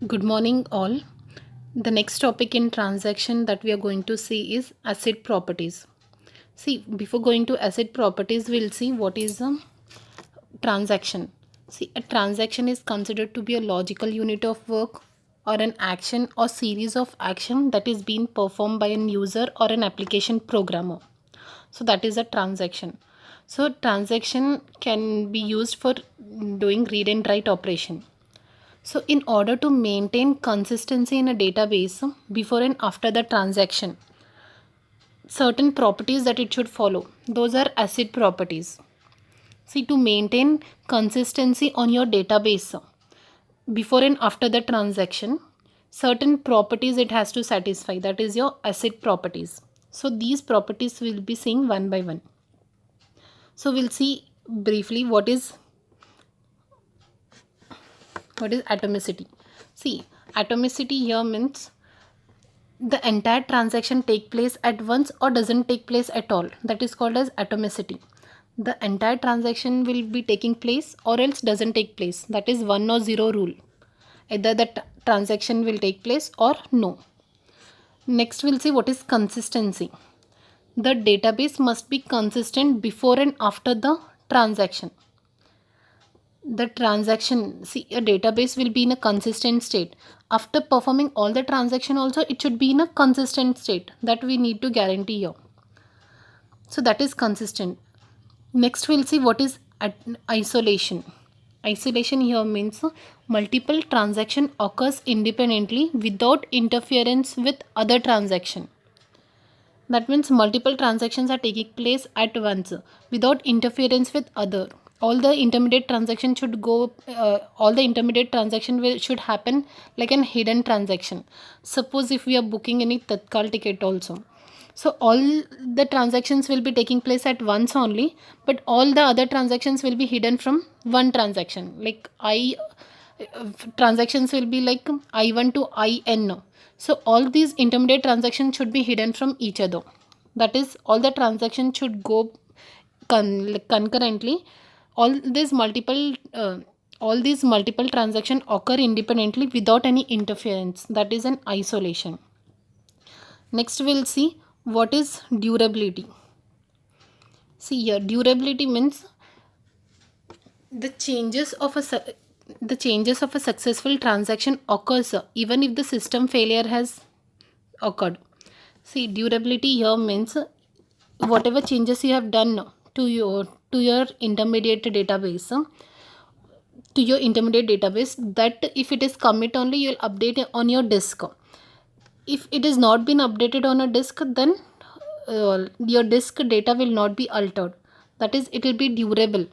Good morning, all. The next topic in transaction that we are going to see is asset properties. See, before going to asset properties, we'll see what is a transaction. See, a transaction is considered to be a logical unit of work or an action or series of action that is being performed by an user or an application programmer. So that is a transaction. So transaction can be used for doing read and write operation. So in order to maintain consistency in a database before and after the transaction, certain properties that it should follow, those are asset properties. See, to maintain consistency on your database before and after the transaction, certain properties it has to satisfy, that is your asset properties. So these properties we'll be seeing one by one. So we'll see briefly what is atomicity. See, atomicity here means the entire transaction take place at once or doesn't take place at all. That is called as atomicity. The entire transaction will be taking place or else doesn't take place. That is 1 or 0 rule. Either the transaction will take place or no. Next we'll see what is consistency. The database must be consistent before and after the transaction. The transaction, see, a database will be in a consistent state after performing all the transaction. Also it should be in a consistent state, that we need to guarantee here. So that is consistent. Next we'll see what is isolation. Isolation here means multiple transaction occurs independently without interference with other transaction. That means multiple transactions are taking place at once without interference with other. All the intermediate transaction should go. All the intermediate transaction should happen like an hidden transaction. Suppose if we are booking any Tatkal ticket also, so all the transactions will be taking place at once only, but all the other transactions will be hidden from one transaction. Like transactions will be like I1 to IN. So all these intermediate transactions should be hidden from each other. That is, all the transactions should go concurrently. All these multiple transactions occur independently without any interference. That is an isolation. Next we'll see what is durability. See here, durability means the changes of a successful transaction occurs even if the system failure has occurred. See, durability here means whatever changes you have done to your intermediate database that if it is commit only, you'll update it on your disk. If it is not been updated on a disk, then your disk data will not be altered. That is, it will be durable.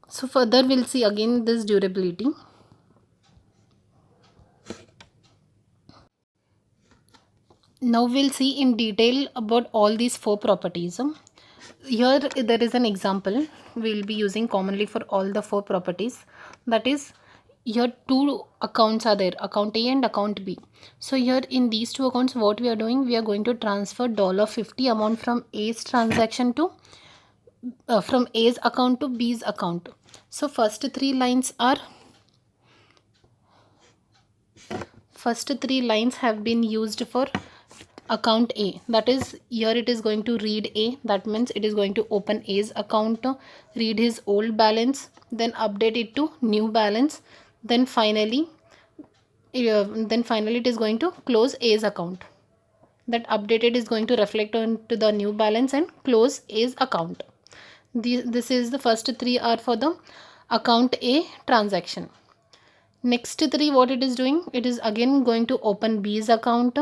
So further we'll see again this durability. Now we'll see in detail about all these four properties. Here there is an example we'll be using commonly for all the four properties. That is, here two accounts are there, account A and account B. So here in these two accounts, what we are doing, we are going to transfer $50 amount from A's transaction to from A's account to B's account. So first three lines have been used for account A. That is, here it is going to read A. That means it is going to open A's account, read his old balance, then update it to new balance, then finally it is going to close A's account. That updated is going to reflect on to the new balance and close A's account. This is the first three are for the account A transaction. Next three, what it is doing, it is again going to open B's account,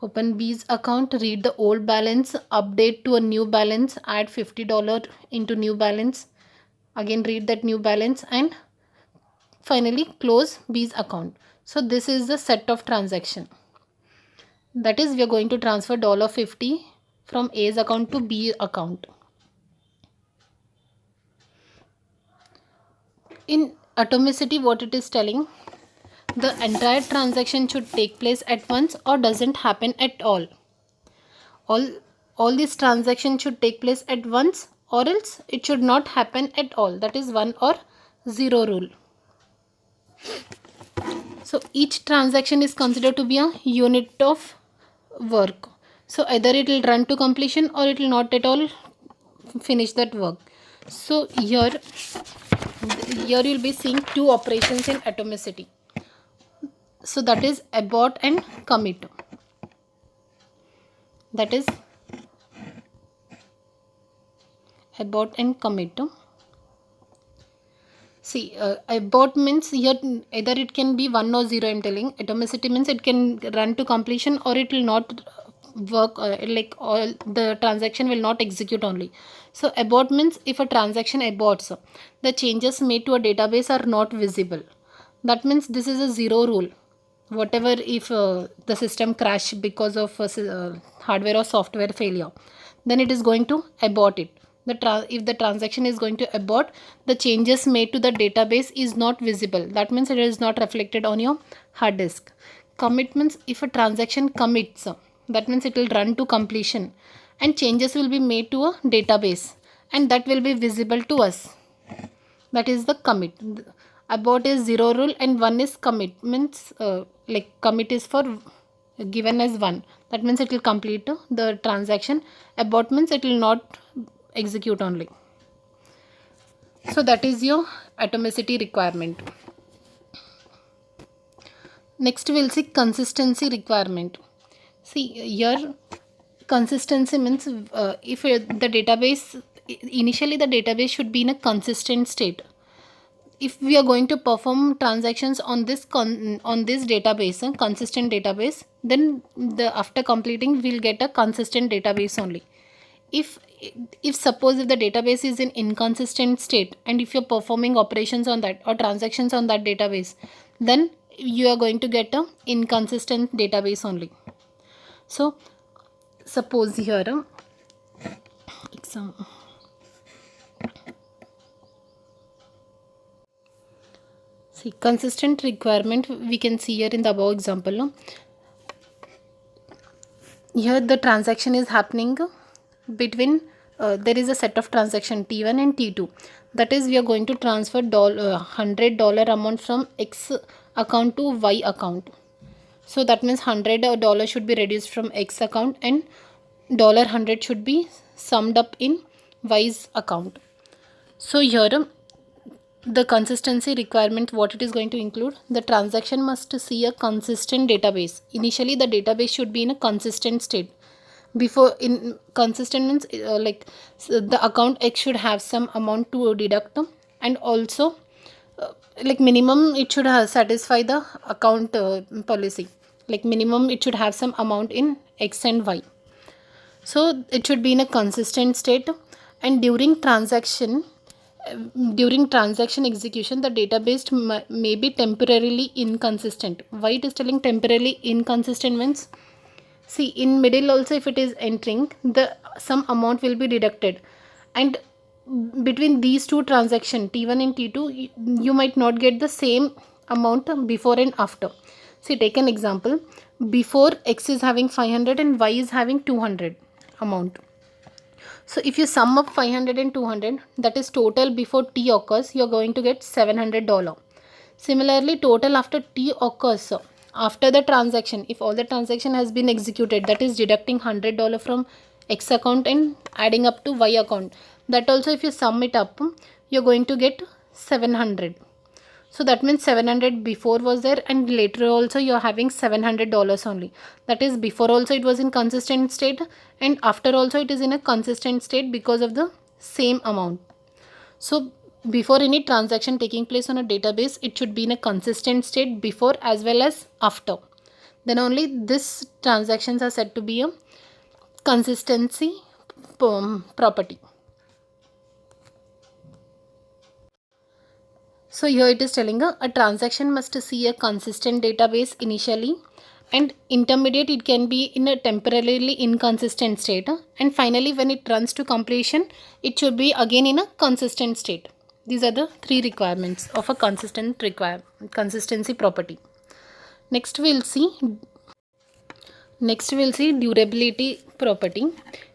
read the old balance, update to a new balance, add $50 into new balance, again read that new balance, and finally close B's account. So this is the set of transaction. That is, we are going to transfer $50 from A's account to B account. In atomicity, what it is telling, the entire transaction should take place at once or doesn't happen at all. All these transactions should take place at once or else it should not happen at all. That is 1 or 0 rule. So each transaction is considered to be a unit of work. So either it will run to completion or it will not at all finish that work. So here you will be seeing two operations in atomicity. So that is abort and commit. That is abort and commit. See, abort means here either it can be 1 or 0. I'm telling atomicity means it can run to completion or it will not work, like all the transaction will not execute only. So abort means if a transaction aborts, the changes made to a database are not visible. That means this is a zero rule. Whatever if the system crash because of hardware or software failure, then it is going to abort it. If the transaction is going to abort, the changes made to the database is not visible. That means it is not reflected on your hard disk. Commit means if a transaction commits, that means it will run to completion and changes will be made to a database and that will be visible to us. That is the commit. Abort is zero rule and one is commit. Means like commit is for given as 1. That means it will complete the transaction. Abort means it will not execute only. So that is your atomicity requirement. Next we will see consistency requirement. See here consistency means if the database, initially the database should be in a consistent state. If we are going to perform transactions on this database, consistent database, then after completing we'll get a consistent database only. If suppose if the database is in inconsistent state and if you're performing operations on that or transactions on that database, then you are going to get a inconsistent database only. So suppose here example. See, consistent requirement we can see here in the above example. No? Here the transaction is happening between there is a set of transaction T1 and T2. That is we are going to transfer $100 amount from X account to Y account. So that means $100 should be reduced from X account and $100 should be summed up in Y's account. So here the consistency requirement, what it is going to include, the transaction must see a consistent database. Initially the database should be in a consistent state. Before in consistent means the account X should have some amount to deduct and also like minimum it should satisfy the account policy. Like minimum it should have some amount in X and Y. So it should be in a consistent state and during transaction execution the database may be temporarily inconsistent. Why it is telling temporarily inconsistent means, see in middle also if it is entering, the some amount will be deducted and between these two transactions T1 and T2 you might not get the same amount before and after. See, take an example. Before X is having 500 and Y is having 200 amount. So if you sum up 500 and 200, that is total before T occurs, you are going to get $700. Similarly, total after T occurs, after the transaction, if all the transaction has been executed, that is deducting $100 from X account and adding up to Y account. That also if you sum it up, you are going to get 700. So that means 700 before was there and later also you are having $700 only. That is before also it was in consistent state and after also it is in a consistent state because of the same amount. So before any transaction taking place on a database, it should be in a consistent state before as well as after. Then only this transactions are said to be a consistency property. So here it is telling a transaction must see a consistent database initially and intermediate it can be in a temporarily inconsistent state and finally when it runs to completion it should be again in a consistent state. These are the three requirements of a consistency property. Next we'll see durability property.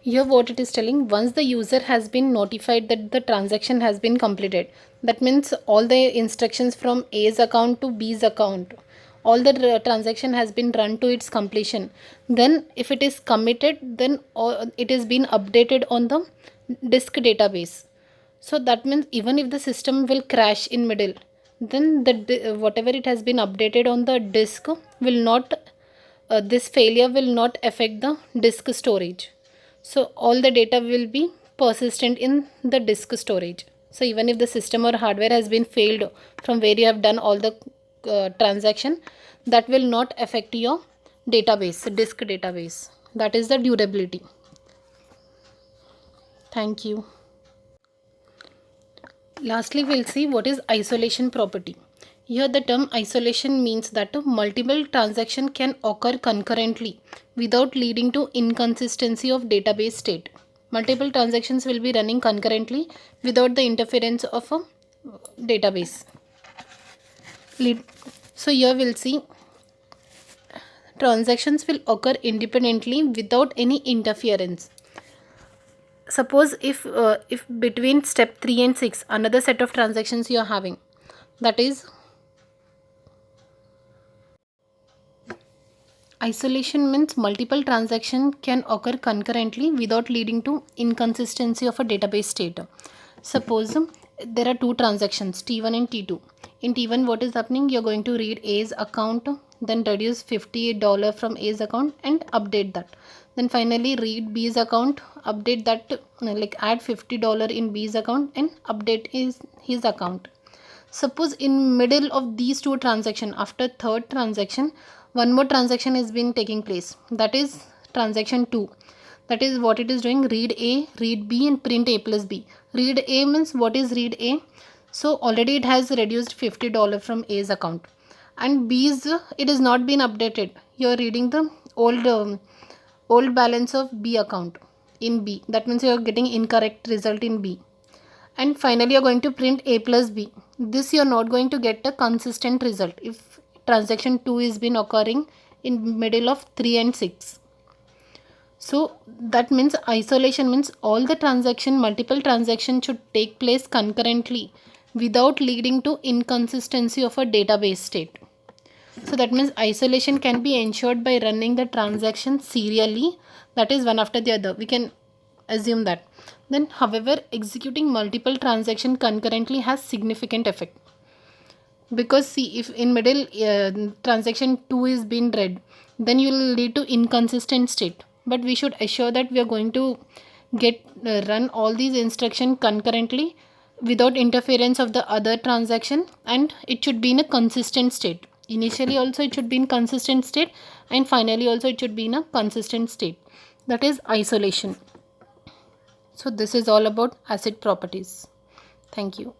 Here what it is telling, once the user has been notified that the transaction has been completed, that means all the instructions from A's account to B's account, all the transaction has been run to its completion, then if it is committed, then it is been updated on the disk database. So that means even if the system will crash in middle, then the whatever it has been updated on the disk will not this failure will not affect the disk storage. So all the data will be persistent in the disk storage. So even if the system or hardware has been failed from where you have done all the transaction, that will not affect your database, disk database. That is the durability. Thank you. Lastly, we'll see what is isolation property. Here the term isolation means that multiple transactions can occur concurrently without leading to inconsistency of database state. Multiple transactions will be running concurrently without the interference of a database. So here we'll see transactions will occur independently without any interference. Suppose if between step 3 and 6 another set of transactions you are having, that is isolation means multiple transactions can occur concurrently without leading to inconsistency of a database state. Suppose there are two transactions T1 and T2. In T1 what is happening, you're going to read A's account, then reduce $50 from A's account and update that. Then finally read B's account, update that, like add $50 in B's account and update his account. Suppose in middle of these two transactions, after third transaction, one more transaction is been taking place, that is transaction 2. That is what it is doing, read A, read B and print A plus B. Read A means what is read A? So already it has reduced $50 from A's account, and B's it is not been updated. You are reading the old balance of B account in B. That means you are getting incorrect result in B. And finally you are going to print A plus B. This you are not going to get a consistent result if transaction 2 is been occurring in middle of 3 and 6. So that means isolation means all the multiple transactions should take place concurrently without leading to inconsistency of a database state. So that means isolation can be ensured by running the transaction serially, that is one after the other. We can assume that. Then however, executing multiple transactions concurrently has significant effect, because see, if in middle transaction 2 is being read, then you will lead to inconsistent state. But we should assure that we are going to get run all these instructions concurrently without interference of the other transaction, and it should be in a consistent state. Initially also it should be in consistent state, and finally also it should be in a consistent state. That is isolation. So this is all about ACID properties. Thank you.